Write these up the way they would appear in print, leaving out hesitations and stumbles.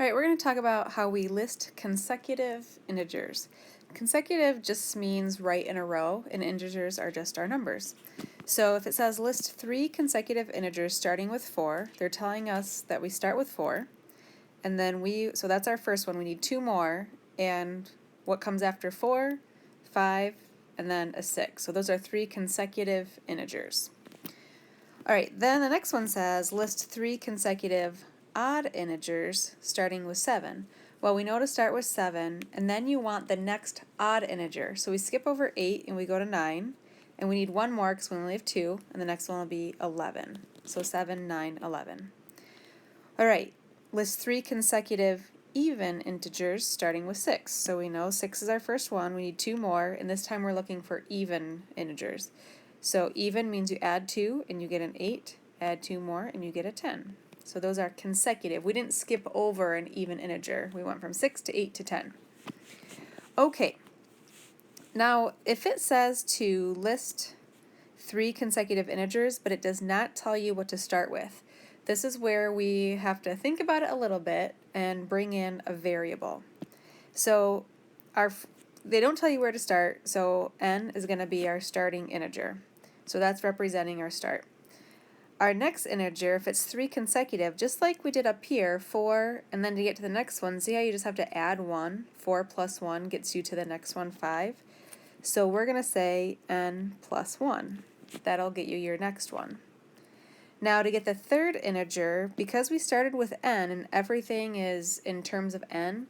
Alright, we're going to talk about how we list consecutive integers. Consecutive just means right in a row, and integers are just our numbers. So if it says list 3 consecutive integers starting with 4, they're telling us that we start with 4, and then so that's our first one, we need 2 more, and what comes after 4, 5, and then a 6. So those are 3 consecutive integers. Alright, then the next one says list 3 consecutive odd integers starting with 7. Well, we know to start with 7, and then you want the next odd integer. So we skip over 8 and we go to 9, and we need one more because we only have 2, and the next one will be 11. So 7, 9, 11. Alright, list 3 consecutive even integers starting with 6. So we know 6 is our first one, we need 2 more, and this time we're looking for even integers. So even means you add 2 and you get an 8, add 2 more and you get a 10. So those are consecutive. We didn't skip over an even integer. We went from 6 to 8 to 10. Okay, now if it says to list 3 consecutive integers but it does not tell you what to start with, this is where we have to think about it a little bit and bring in a variable. So they don't tell you where to start, so n is going to be our starting integer. So that's representing our start. Our next integer, if it's 3 consecutive, just like we did up here, 4, and then to get to the next one, see how you just have to add 1? 4 plus 1 gets you to the next one, 5. So we're going to say n plus 1. That'll get you your next one. Now to get the third integer, because we started with n and everything is in terms of n,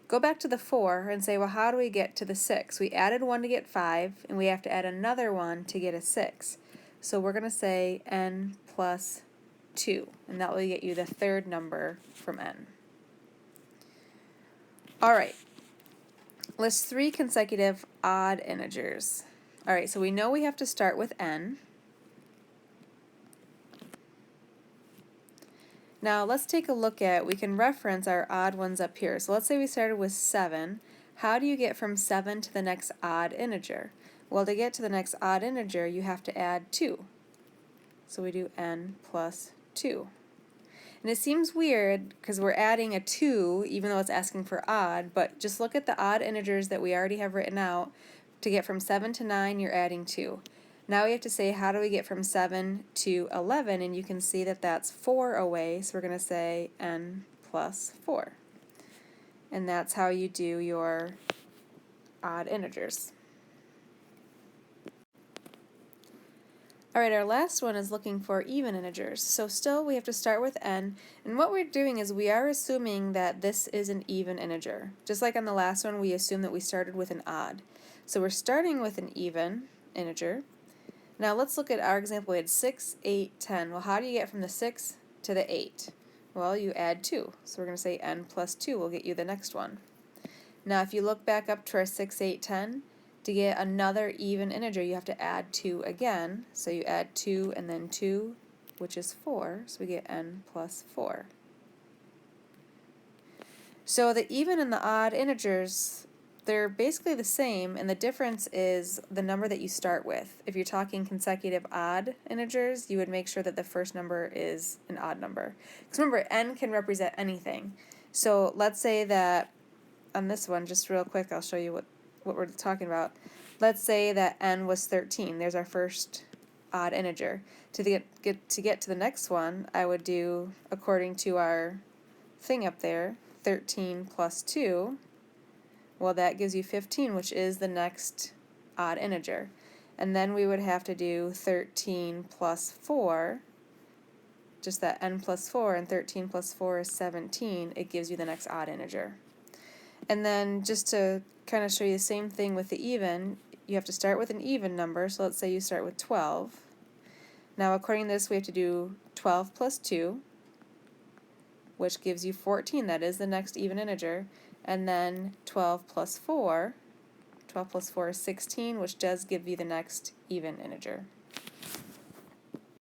go back to the 4 and say, well, how do we get to the 6? We added 1 to get 5, and we have to add another 1 to get a 6. So we're going to say n plus 2, and that will get you the third number from n. Alright, list 3 consecutive odd integers. Alright, so we know we have to start with n. Now let's take a look at, we can reference our odd ones up here. So let's say we started with 7. How do you get from 7 to the next odd integer? Well, to get to the next odd integer, you have to add 2. So we do n plus 2. And it seems weird because we're adding a 2 even though it's asking for odd, but just look at the odd integers that we already have written out. To get from 7 to 9, you're adding 2. Now we have to say, how do we get from 7 to 11? And you can see that that's 4 away, so we're going to say n plus 4. And that's how you do your odd integers. Alright, our last one is looking for even integers. So still we have to start with n, and what we're doing is we are assuming that this is an even integer. Just like on the last one, we assume that we started with an odd. So we're starting with an even integer. Now let's look at our example. We had 6, 8, 10. Well, how do you get from the 6 to the 8? Well, you add 2. So we're going to say n plus 2 will get you the next one. Now if you look back up to our 6, 8, 10, to get another even integer, you have to add 2 again. So you add 2 and then 2, which is 4. So we get n plus 4. So the even and the odd integers, they're basically the same, and the difference is the number that you start with. If you're talking consecutive odd integers, you would make sure that the first number is an odd number. Because remember, n can represent anything. So let's say that on this one, just real quick, I'll show you what we're talking about. Let's say that n was 13. There's our first odd integer. To get to the next one, I would do, according to our thing up there, 13 plus 2. Well, that gives you 15, which is the next odd integer. And then we would have to do 13 plus 4, just that n plus 4, and 13 plus 4 is 17. It gives you the next odd integer. And then just to kind of show you the same thing with the even, you have to start with an even number. So let's say you start with 12. Now according to this, we have to do 12 plus 2, which gives you 14. That is the next even integer. And then 12 plus 4 is 16, which does give you the next even integer.